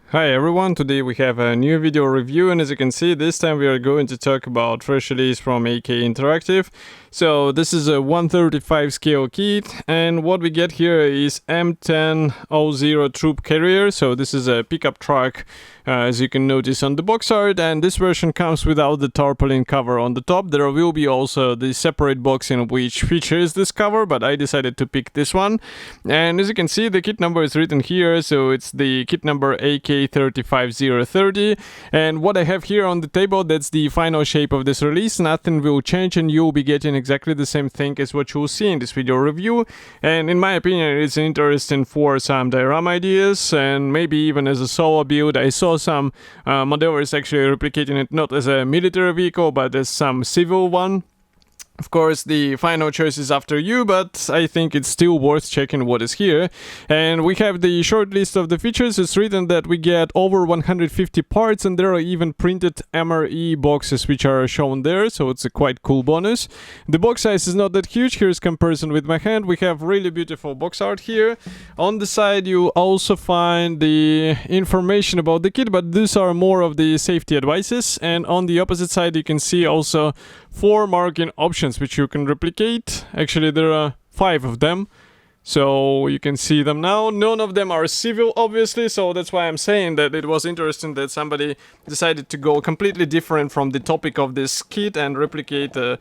Hi everyone, today we have a new video review, and as you can see, this time we are going to talk about fresh release from AK Interactive. So this is a 135 scale kit, and what we get here is M1008 troop carrier. So this is a pickup truck, as you can notice on the box art, and this version comes without the tarpaulin cover on the top. There will be also the separate box in which features this cover, but I decided to pick this one. And as you can see, the kit number is written here, so it's the kit number AK35030. And what I have here on the table, that's the final shape of this release. Nothing will change, and you'll be getting exactly the same thing as what you'll see in this video review. And in my opinion, it's interesting for some diorama ideas, and maybe even as a solo build. I saw some modelers actually replicating it not as a military vehicle, but as some civil one. Of course, the final choice is after you, but I think it's still worth checking what is here. And we have the short list of the features. It's written that we get over 150 parts, and there are even printed MRE boxes which are shown there, so it's a quite cool bonus. The box size is not that huge. Here's comparison with my hand. We have really beautiful box art here. On the side you also find the information about the kit, but these are more of the safety advices. And on the opposite side you can see also 4 marking options which you can replicate. Actually, there are 5 of them, so you can see them now. None of them are civil, obviously, so that's why I'm saying that it was interesting that somebody decided to go completely different from the topic of this kit and replicate a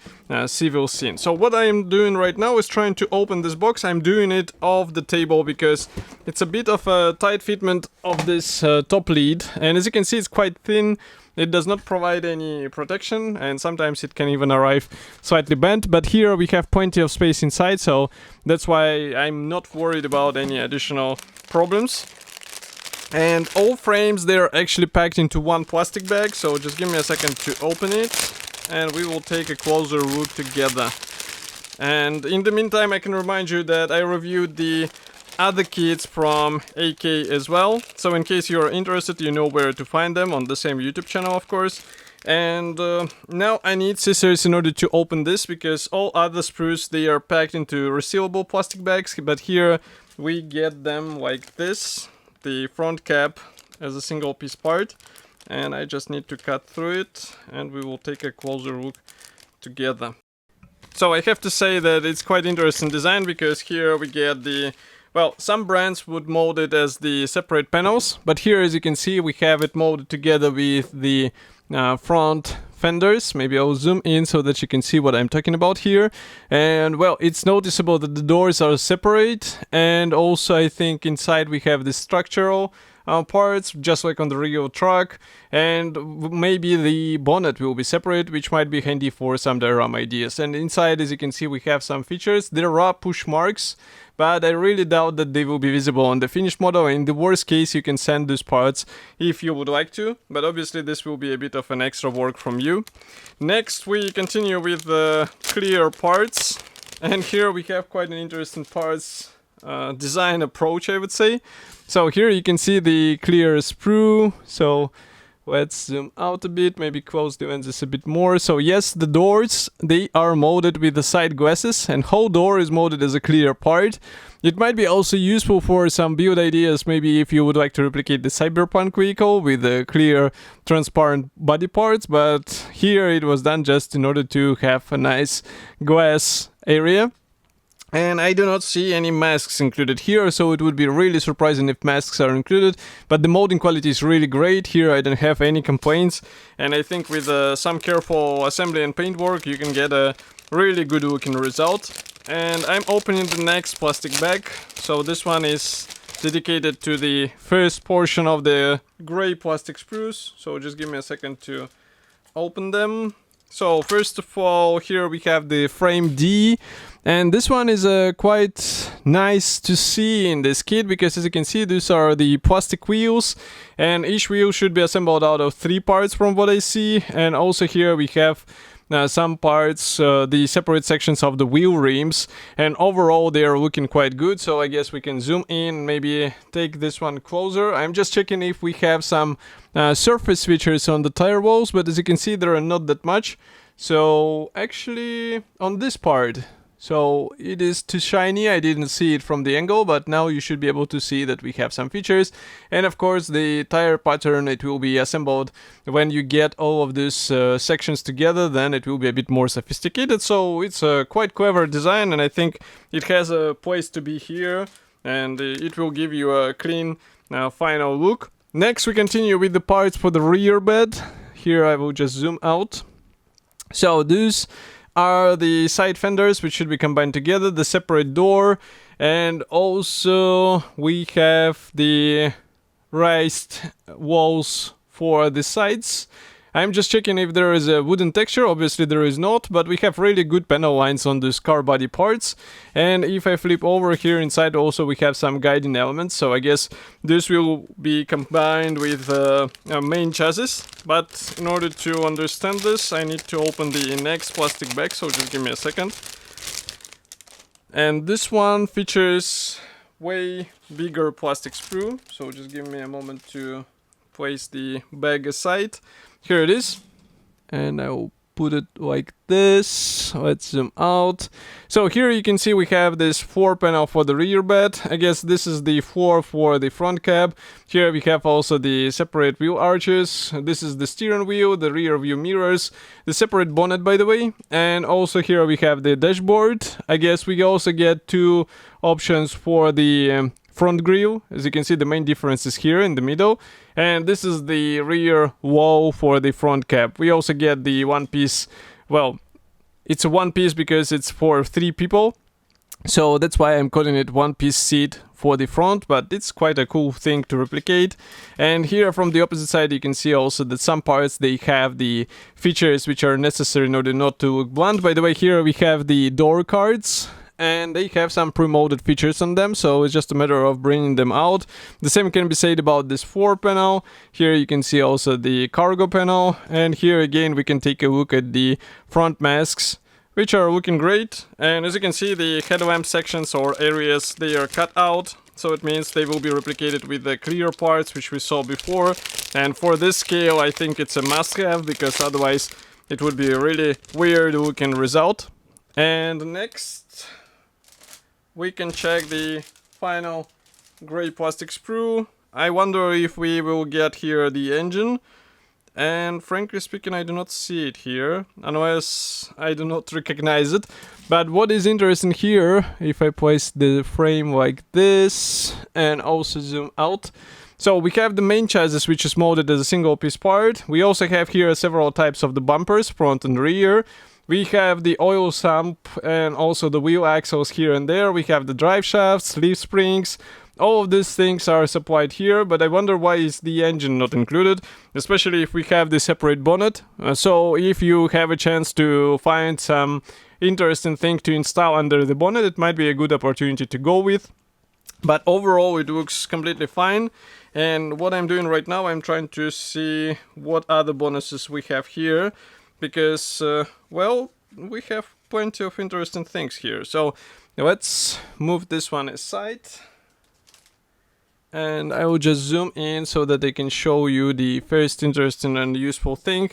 civil scene. So what I'm doing right now is trying to open this box. I'm doing it off the table because it's a bit of a tight fitment of this top lid, and as you can see, it's quite thin. It does not provide any protection, and sometimes it can even arrive slightly bent, but here we have plenty of space inside, so that's why I'm not worried about any additional problems. And all frames, they're actually packed into one plastic bag, so just give me a second to open it and we will take a closer look together. And in the meantime, I can remind you that I reviewed the other kits from AK as well, so in case you're interested, you know where to find them on the same YouTube channel, of course. And now I need scissors in order to open this, because all other sprues, they are packed into resealable plastic bags, but here we get them like this, the front cap as a single piece part, and I just need to cut through it and we will take a closer look together. So I have to say that it's quite interesting design, because here we get the, well, some brands would mold it as the separate panels, but here, as you can see, we have it molded together with the front fenders. Maybe I'll zoom in so that you can see what I'm talking about here. And well, it's noticeable that the doors are separate, and also I think inside we have the structural parts, just like on the real truck, and maybe the bonnet will be separate, which might be handy for some diorama ideas. And inside, as you can see, we have some features. There are push marks, but I really doubt that they will be visible on the finished model. In the worst case, you can send those parts if you would like to, but obviously this will be a bit of an extra work from you. Next, we continue with the clear parts, and here we have quite an interesting parts design approach, I would say. So here you can see the clear sprue. So let's zoom out a bit, maybe close the lenses a bit more. So yes, the doors, they are molded with the side glasses, and whole door is molded as a clear part. It might be also useful for some build ideas, maybe if you would like to replicate the cyberpunk vehicle with the clear transparent body parts, but here it was done just in order to have a nice glass area. And I do not see any masks included here, so it would be really surprising if masks are included, but the molding quality is really great. Here I don't have any complaints, and I think with some careful assembly and paintwork you can get a really good looking result. And I'm opening the next plastic bag, so this one is dedicated to the first portion of the gray plastic sprues, so just give me a second to open them. So first of all, here we have the frame D, and this one is quite nice to see in this kit, because as you can see, these are the plastic wheels, and each wheel should be assembled out of 3 parts from what I see. And also here we have some parts, the separate sections of the wheel rims, and overall they are looking quite good. So I guess we can zoom in, maybe take this one closer. I'm just checking if we have some surface features on the tire walls, but as you can see, there are not that much. So actually on this part So it is too shiny, I didn't see it from the angle, but now you should be able to see that we have some features. And of course the tire pattern, it will be assembled when you get all of these sections together, then it will be a bit more sophisticated. So it's a quite clever design, and I think it has a place to be here, and it will give you a clean final look. Next we continue with the parts for the rear bed. Here I will just zoom out. So these are the side fenders, which should be combined together, the separate door, and also we have the raised walls for the sides. I'm just checking if there is a wooden texture. Obviously there is not, but we have really good panel lines on these car body parts. And if I flip over here inside, also we have some guiding elements, so I guess this will be combined with a main chassis. But in order to understand this, I need to open the next plastic bag, so just give me a second. And this one features way bigger plastic sprue, so just give me a moment to place the bag aside. Here it is, and I will put it like this. Let's zoom out. So here you can see we have this floor panel for the rear bed. I guess this is the floor for the front cab. Here we have also the separate wheel arches. This is the steering wheel, the rear view mirrors, the separate bonnet, by the way. And also here we have the dashboard. I guess we also get two options for the front grille. As you can see, the main difference is here in the middle, and this is the rear wall for the front cab. We also get the one piece, well, it's a one piece because it's for 3 people, so that's why I'm calling it one piece seat for the front, but it's quite a cool thing to replicate. And here from the opposite side you can see also that some parts they have the features which are necessary in order not to look blunt. By the way, here we have the door cards, and they have some pre-molded features on them, so it's just a matter of bringing them out. The same can be said about this floor panel. Here you can see also the cargo panel, and here again we can take a look at the front masks, which are looking great. And as you can see, the headlamp sections or areas, they are cut out, so it means they will be replicated with the clear parts which we saw before. And for this scale I think it's a must-have, because otherwise it would be a really weird looking result. And next we can check the final gray plastic sprue. I wonder if we will get here the engine, and frankly speaking I do not see it here, unless I do not recognize it. But what is interesting here, if I place the frame like this and also zoom out, so we have the main chassis which is molded as a single piece part. We also have here several types of the bumpers, front and rear. We have the oil sump and also the wheel axles here and there. We have the drive shafts, leaf springs. All of these things are supplied here, but I wonder why is the engine not included, especially if we have the separate bonnet. So if you have a chance to find some interesting thing to install under the bonnet, it might be a good opportunity to go with. But overall it looks completely fine. And what I'm doing right now, I'm trying to see what other bonuses we have here, because well, we have plenty of interesting things here. So let's move this one aside, and I will just zoom in so that I can show you the first interesting and useful thing.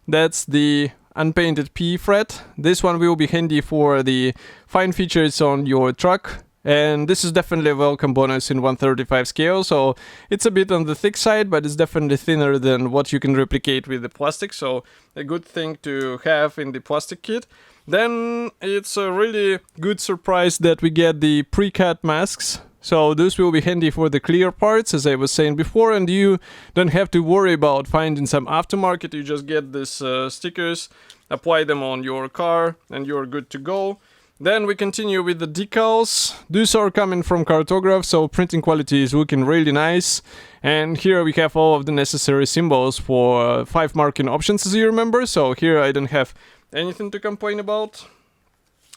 That's the unpainted P fret. This one will be handy for the fine features on your truck, and this is definitely a welcome bonus in 1/35 scale. So it's a bit on the thick side, but it's definitely thinner than what you can replicate with the plastic, so a good thing to have in the plastic kit. Then it's a really good surprise that we get the pre-cut masks. So this will be handy for the clear parts, as I was saying before, and you don't have to worry about finding some aftermarket. You just get these stickers, apply them on your car, and you're good to go. Then we continue with the decals. These are coming from Cartograph, so printing quality is looking really nice. And here we have all of the necessary symbols for 5 marking options, as you remember. So here I don't have anything to complain about.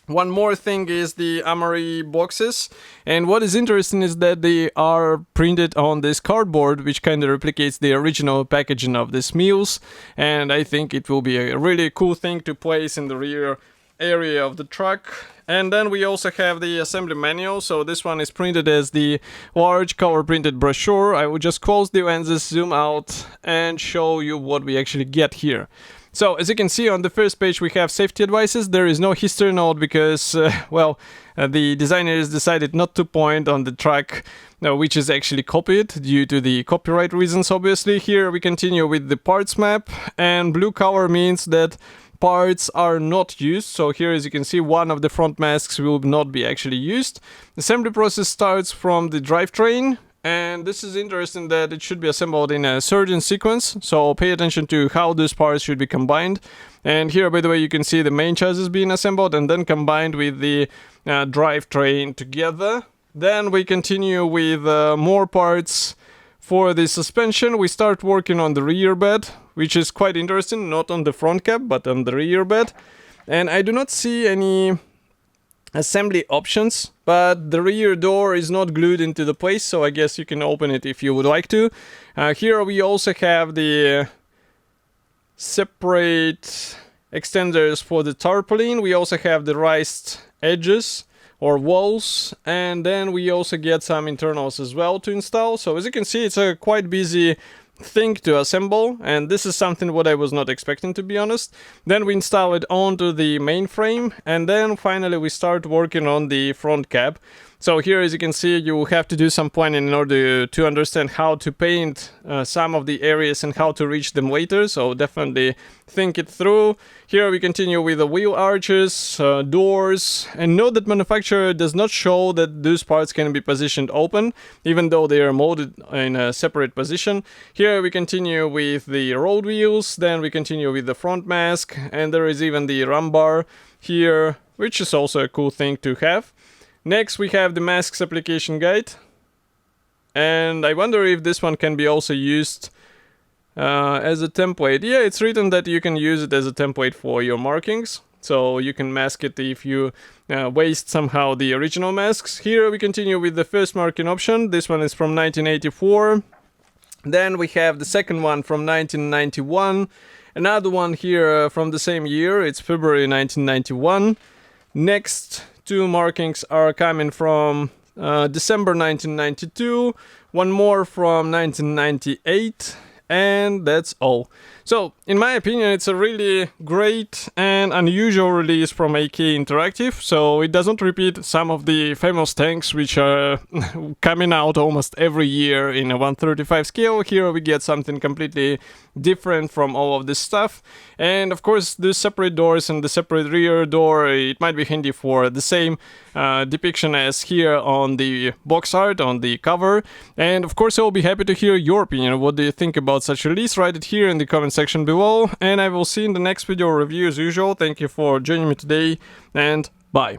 One more thing is the Amory boxes, and what is interesting is that they are printed on this cardboard, which kind of replicates the original packaging of these meals, and I think it will be a really cool thing to place in the rear area of the truck. And then we also have the assembly manual, so this one is printed as the large color printed brochure. I will just close the lenses, zoom out, and show you what we actually get here. So as you can see on the first page we have safety advices. There is no history note because, the designers decided not to point on the track which is actually copied due to the copyright reasons, obviously. Here we continue with the parts map, and blue color means that parts are not used. So here, as you can see, one of the front masks will not be actually used. The assembly process starts from the drivetrain. And this is interesting that it should be assembled in a certain sequence, so pay attention to how these parts should be combined. And here, by the way, you can see the main chassis being assembled and then combined with the drivetrain together. Then we continue with more parts for the suspension. We start working on the rear bed, which is quite interesting, not on the front cap, but on the rear bed. And I do not see any assembly options, but the rear door is not glued into the place, so I guess you can open it if you would like to. Here we also have the separate extenders for the tarpaulin. We also have the raised edges or walls, and then we also get some internals as well to install. So as you can see, it's a quite busy thing to assemble, and this is something what I was not expecting, to be honest. Then we install it onto the main frame, and then finally we start working on the front cap. So here, as you can see, you have to do some planning in order to understand how to paint some of the areas and how to reach them later, so definitely think it through. Here we continue with the wheel arches, doors, and note that manufacturer does not show that those parts can be positioned open, even though they are molded in a separate position. Here we continue with the road wheels, then we continue with the front mask, and there is even the ram bar here, which is also a cool thing to have. Next we have the masks application guide, and I wonder if this one can be also used as a template. Yeah, it's written that you can use it as a template for your markings, so you can mask it if you waste somehow the original masks. Here we continue with the first marking option. This one is from 1984. Then we have the second one from 1991. Another one here from the same year, it's February 1991. Next two markings are coming from December 1992, one more from 1998, and that's all. So, in my opinion, it's a really great and unusual release from AK Interactive, so it doesn't repeat some of the famous tanks which are coming out almost every year in a 1/35 scale. Here we get something completely different from all of this stuff. And of course, the separate doors and the separate rear door, it might be handy for the same depiction as here on the box art, on the cover. And of course, I'll be happy to hear your opinion. What do you think about such a release? Write it here in the comment section below, and I will see you in the next video review as usual. Thank you for joining me today, and bye.